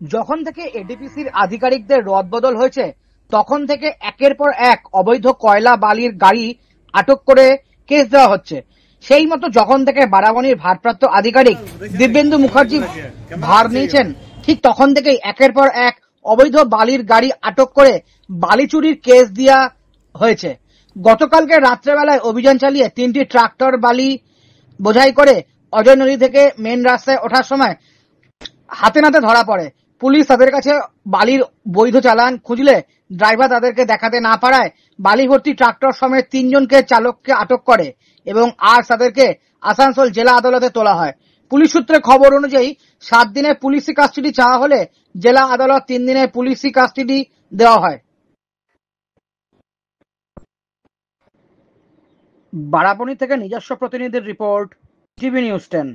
যখন থেকে এডিপিসির আধিকারিকদের রদবদল হয়েছে তখন থেকে একের পর এক অবৈধ কয়লা বালির গাড়ি আটক করে কেস দেওয়া হচ্ছে। সেই মতো যখন থেকে বারাবণীর ভারপ্রাপ্ত আধিকারিক দিব্যেন্দু মুখার্জি ভার নিয়েছেন, ঠিক তখন থেকেই একের পর এক অবৈধ বালির গাড়ি আটক করে বালি চুরির কেস দেওয়া হয়েছে। গতকালকে রাত্রেবেলায় অভিযান চালিয়ে 3টি ট্রাক্টর বালি বোঝাই করে অজয় নদী থেকে মেন রাস্তায় ওঠার সময় হাতে নাতে ধরা পড়ে। পুলিশ তাদের কাছে বালির বৈধ চালান খুঁজলে ড্রাইভার তাদেরকে দেখাতে না পারায় বালি ভর্তি ট্রাক্টর সমেত 3জনকে চালককে আটক করে এবং আজ তাদেরকে আসানসোল জেলা আদালতে তোলা হয়। পুলিশ সূত্রে খবর অনুযায়ী 7 দিনের পুলিশি কাস্টডি চাওয়া হলে জেলা আদালত 3 দিনের পুলিশি কাস্টডি দেওয়া হয়। বারাবণী থেকে নিজস্ব প্রতিনিধির রিপোর্ট, টিভি নিউজ 10।